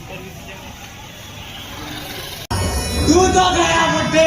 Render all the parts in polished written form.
तू तो गया बुड्ढे।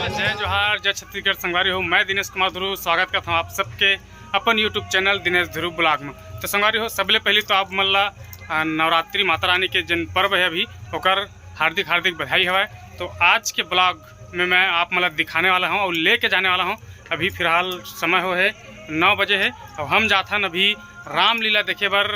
जय जोहार, जय छत्तीसगढ़ संगवारी हो। मैं दिनेश कुमार ध्रुव स्वागत करता हूँ आप सबके अपन यूट्यूब चैनल दिनेश ध्रुव ब्लॉग में। तो संगवारी हो, सबले पहले तो आप मन ला नवरात्रि माता रानी के जन पर्व है अभी ओकर हार्दिक हार्दिक बधाई हवा। तो आज के ब्लॉग में मैं आप मतलब दिखाने वाला हूँ और लेके जाने वाला हूँ। अभी फिलहाल समय हो है 9 बजे है और हम जाथन अभी रामलीला देखे बर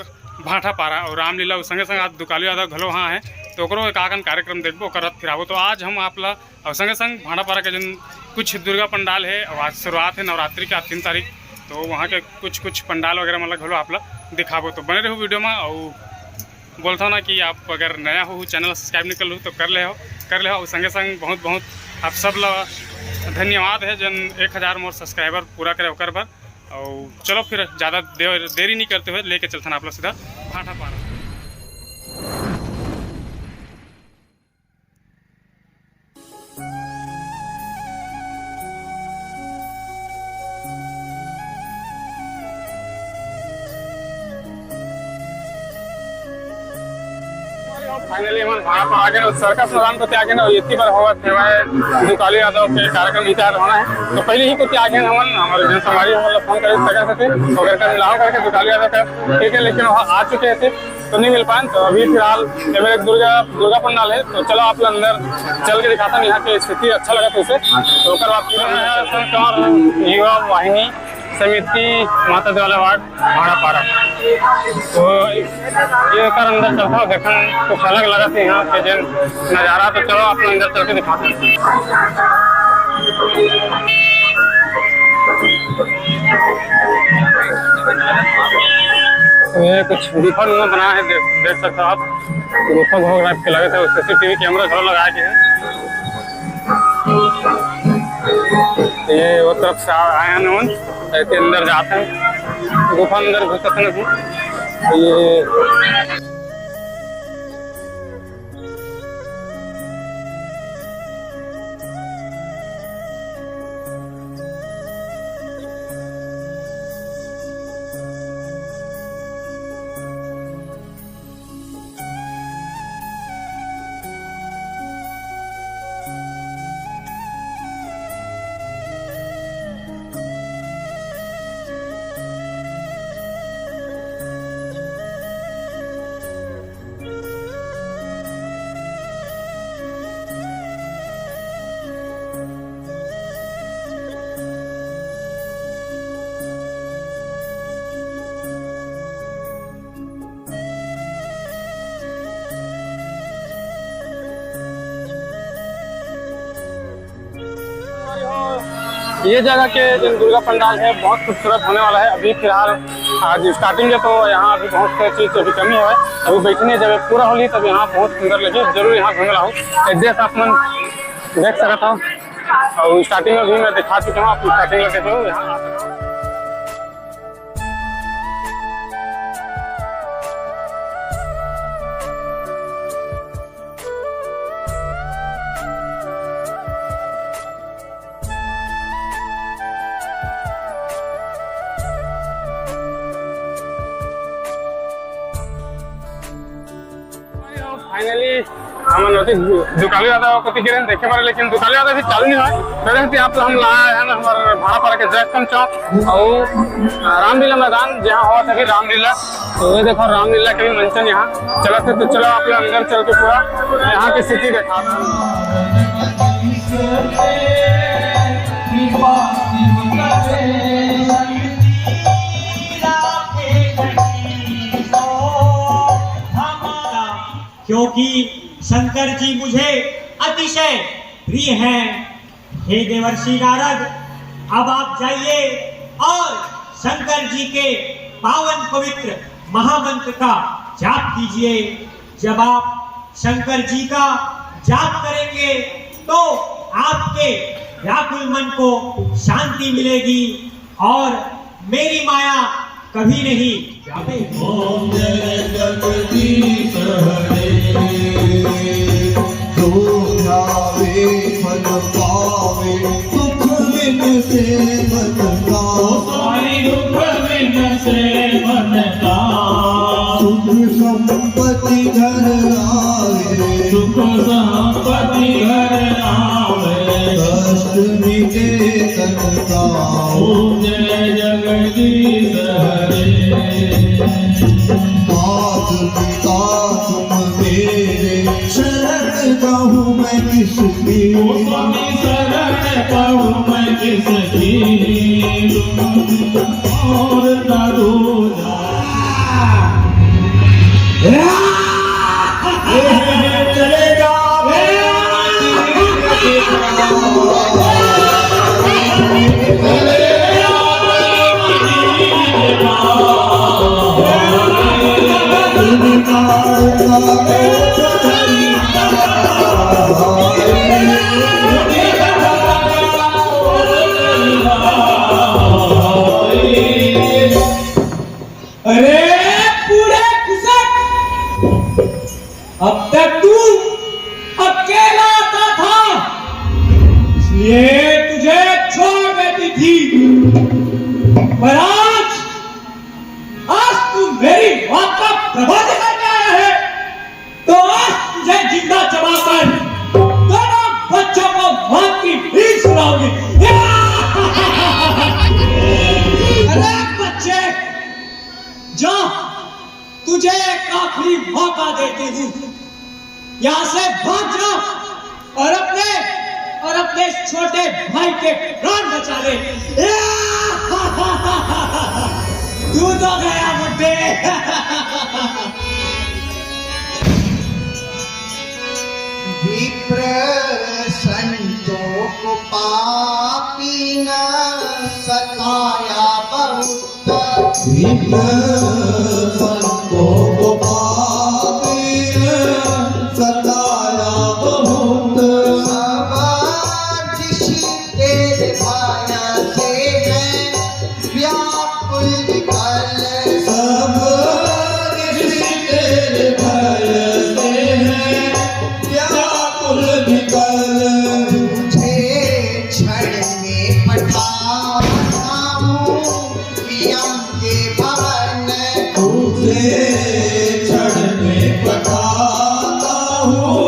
भाटा पारा। और रामलीला संगे संग आज दुकाली यादव घलो वहाँ है तो ओकरो एक आगन कार्यक्रम देखबो करत फिराबो। तो आज हम आप ला और संगे संग भाटा पारा के जन कुछ दुर्गा पंडाल है और आज शुरुआत है नवरात्रि का 3 तारीख। तो वहाँ के कुछ पंडाल वगैरह मतलब घलो आप ला दिखाबो। तो बने रहो वीडियो में। और बोलता हूँ ना कि आप अगर नया हो चैनल सब्सक्राइब नहीं कर लो तो कर ले हो। और संगे संग बहुत बहुत आप सब ला धन्यवाद है जन 1000 मोर सब्सक्राइबर पूरा करे ओकर पर। और चलो फिर ज़्यादा देरी नहीं करते हुए लेके चलते हैं आप लोग सीधा भाटा पारा। फाइनली हम भाड़ा पर आ गए। सर्कस मैदान को त्यागे ना इतनी बार हुआ दुकाली यादव के कार्यक्रम विचार होना है। तो पहले ही को त्यागे हमन हमारे जन समारी मतलब फोन कर सका थे वगैरह का मिलाव करके दुकाली यादव का ठीक है, लेकिन वहाँ आ चुके थे तो नहीं मिल पाए। तो अभी फिलहाल एक दुर्गा पंडाल है। तो चलो आप अंदर चल के दिखाता हूँ यहाँ की स्थिति अच्छा लगा तो उसे। तो युवा वाहिनी समिति माता देवालय वार्ड भाड़ा पारा। तो ये कर अंदर चलता हूँ देखन कुछ अलग लगा थे यहाँ के जन नज़ारा। तो चलो आप अंदर चल के दिखाते हैं। तो ये कुछ गुफा में बना है, देख सकते हो आप। गुफा घोग टाइप के लगे थे, CCTV कैमरा घर लगाए गए हैं। ये वो तरफ से आए हैं ऐसे अंदर जाते हैं गुफा अंदर घुसते नहीं। ये ये जगह के जो दुर्गा पंडाल है बहुत खूबसूरत होने वाला है। अभी फिलहाल आज स्टार्टिंग है तो यहाँ अभी बहुत सी चीज़ अभी कमी है। अभी बैठने जब पूरा होली तब यहाँ बहुत सुंदर लगे। जरूर यहाँ घूम रहा हूँ। एड्रेस आप मन देख सकता हूँ और स्टार्टिंग में भी मैं दिखा चुका हूँ। आप स्टार्टिंग में देखो यहाँ फाइनली हम दुकाली यादव को किरण देखे मारे, लेकिन दुकाली यादव भी चालू नहीं है। यहाँ पर हम लाए हैं हमारे भाड़ा पारा के जयस्तंभ चौक और रामलीला मैदान जहाँ हुआ था रामलीला। तो ये देखो रामलीला के भी मंचन यहाँ चला थे। तो चलो आप लोग अंदर चल के पूरा यहाँ की स्थिति देखा। क्योंकि शंकर जी मुझे अतिशय प्रिय हैं। हे देवर्षि नारद, अब आप जाइए और शंकर जी के पावन पवित्र महामंत्र का जाप कीजिए। जब आप शंकर जी का जाप करेंगे तो आपके व्याकुल मन को शांति मिलेगी और मेरी माया कभी नहीं जाएगी। आवे फल पावे दुख बिन से मन का स्वामी दुख बिन से मन का सुख संपत्ति घर आवे सुख संपत्ति घर आवे कष्ट मिटे तन का ओम जय जगदीश हरे मात पिता तुम मेरे शरण जाऊं मैं किसकी ओ स्वामी शरण कहूँ मैं किसकी और न दूजा चलेगा अरे पूरे कुसक, अब तक तू अकेला आता था, इसलिए तुझे छोड़ देती थी, पर आज तू मेरी बात का प्रभाव करने आया है, तो आज तुझे जिंदा जमाकर दोनों बच्चों को मौत की भीख सुनाऊंगी। अरे बच्चे, जा, तुझे एक आखिरी मौका देती हूँ, यहाँ से भाग जा और अपने छोटे भाई के प्राण बचा ले। तू तो गया बुड्ढे। विप्र संतों को पापी न सताया बहुत विप्र संतों को पापी न सताया बहुत सब ऋषि तेरे माया से हैं व्याकुल विकल सब ऋषि तेरे भय से हैं व्याकुल विकल मुझे क्षण में पठाता हूँ प्रियम के भवन तुझे क्षण में पठाता हूँ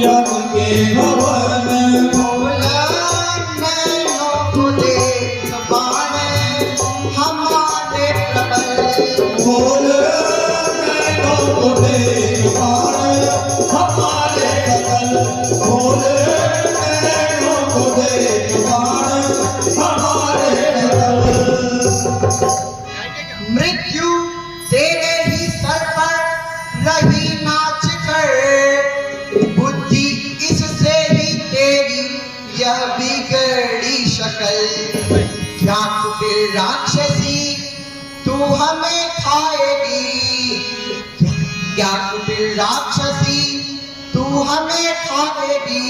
यम के भवन बोला नैनों को देख बाण हमारे प्रबल बोल नैनों को देख बाण हमारे प्रबल बोल नैनों को देख बाण हमारे प्रबल मृत्यु तेरे ही सर पर रही नाच कर बुद्धि इससे ही तेरी यह बिगड़ी शक्ल क्या कुटिल राक्षसी तू हमें खाएगी क्या कुटिल राक्षसी तू हमें खाएगी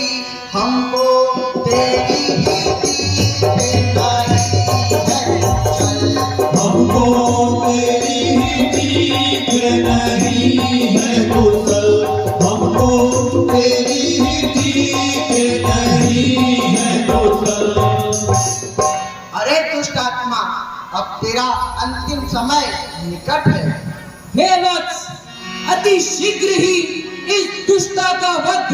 हमको तेरी ही दीप नहीं है चल हमको तेरी ही दीप नहीं है कुशल हमको तेरी ही दीप नहीं है कुशल अरे दुष्ट आत्मा अब तेरा अंतिम समय निकट है हे वत्स, अति शीघ्र ही इस दुष्टा का वध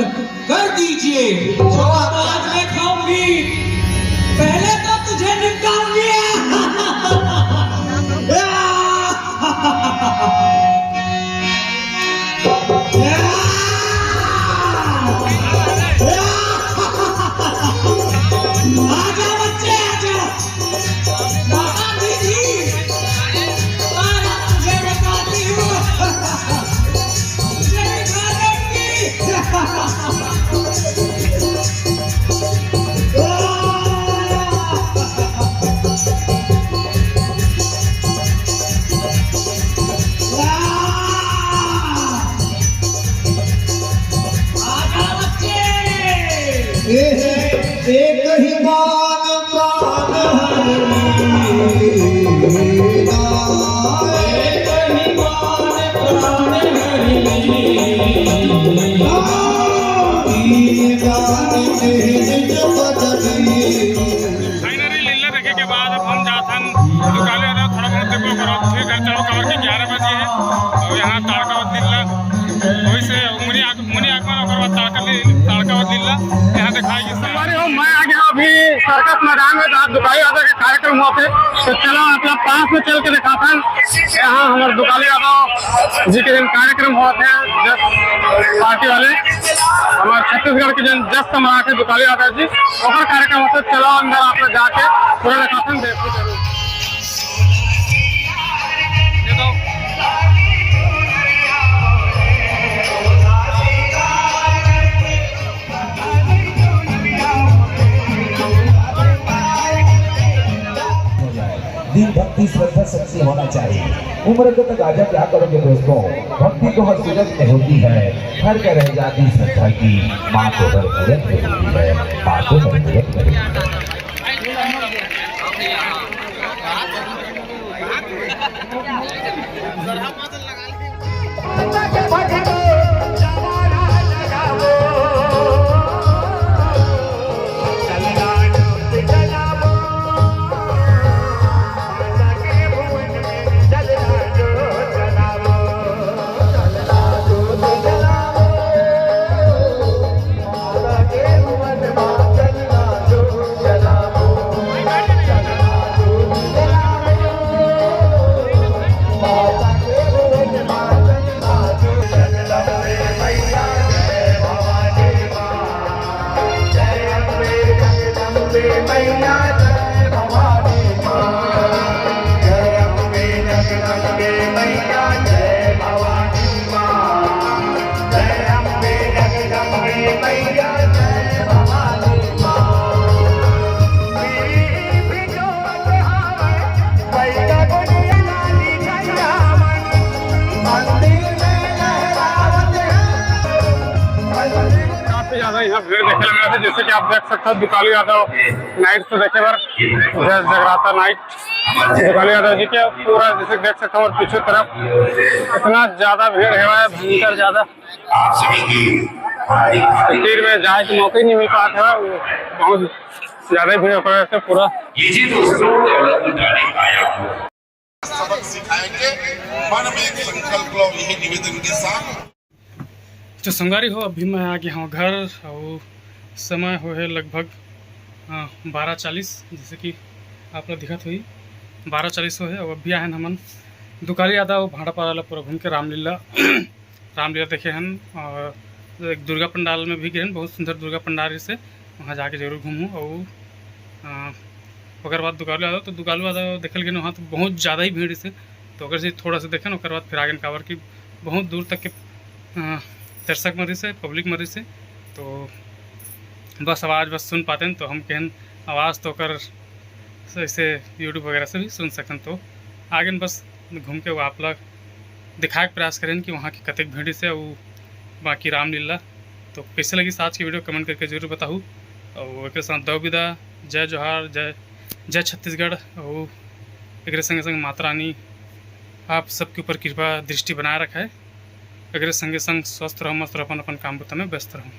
कर दीजिए। जो आज मैं खाऊंगी, पहले तो तुझे निपटाऊंगी। आजा बच्चे आजा, दादा दीदी, तुझे बताती हूँ, तुझे दिखा दूंगी। आजा बच्चे। एक ही मान प्राण हरि एक ही मान प्राण हरि दीन रानी के निज पदवी फाइनली लीला देखे के बाद अब हम जाथन दुकाले वाला थोड़ा बहुत देखो और अब फिर घर चलो कवर के 11 बजे है और यहाँ ताड़कावत लीला वही से मुनि आगमन और बाद ताड़कावत लीला यहाँ दिखाएगी हमारे हो। मैं आ गया अभी सर्कस मैदान में जहाँ दुकाली यादव के कार्यक्रम हुआ थे, तो चलो अपना पास में चल के दिखाता यहाँ हमारे दुकाली यादव जी के दिन कार्यक्रम हुआ थे पार्टी वाले हमारे छत्तीसगढ़ के जन जस्ट समाज थे दुकाली यादव जी और कार्यक्रम होते। चलो अंदर आप लोग जाके पूरा दिखाते देखो जरूर। दिन भक्ति श्रद्धा सबसे होना चाहिए। उम्र को तक आजा क्या करोगे दोस्तों, भक्ति तो हर सूरत में होती है, हर का रह जाती श्रद्धा की माँ को हर मूरत में होती है, माँ को हर मूरत में होती है। यहाँ भीड़ देखे लग रहा था, जैसे कि आप देख सकते हो दुकाली यादव नाइट से देखे बार जगराता नाइट दुकाली यादव जी के पूरा जैसे देख सकते हो और पीछे तरफ इतना ज्यादा भीड़ है भयंकर ज्यादा तीर में जाए के मौका ही नहीं मिल पाता है, बहुत ज्यादा भीड़ हो से पूरा सबक सिखाएंगे मन में एक संकल्प लो, यही निवेदन के साथ। तो संगारी हो अभी मैं आ गया हूँ घर और समय हो है लगभग 12:40 जैसे कि आप लोग दिखत हुई 12:40 हो है और अभी आए हमन दुकाली यादव भाड़ा पारा पूरा घूम के रामलीला देखे हैं और एक दुर्गा पंडाल में भी गए, बहुत सुंदर दुर्गा पंडाल से वहाँ जाके जरूर घूमूँ। और अगर बात दुकालू यादव तो दुकालू यादव देखल गए वहाँ तो बहुत ज़्यादा ही भीड़ से, तो अगर से थोड़ा सा देखें उसके बाद फिर आगे कावर की बहुत दूर तक के दर्शक मरी से पब्लिक मरी से, तो बस आवाज़ बस सुन पाते हैं। तो हम कहन आवाज़ तो कर ऐसे यूट्यूब वगैरह से भी सुन सकते, तो आगे बस घूम के वो आप लोग दिखाए प्रयास करें कि वहाँ की कतक भीड़ से और बाकी रामलीला। तो कैसे लगी आज की वीडियो कमेंट करके जरूर बताऊँ। और एक साथ दो विदा, जय जोहार, जय छत्तीसगढ़। और एक संगे संग माता रानी आप सबके ऊपर कृपा दृष्टि बनाए रखा है। अगर संगे संग स्वस्थ रहो, मस्त रहो, अपन काम बुता में व्यस्त रहो।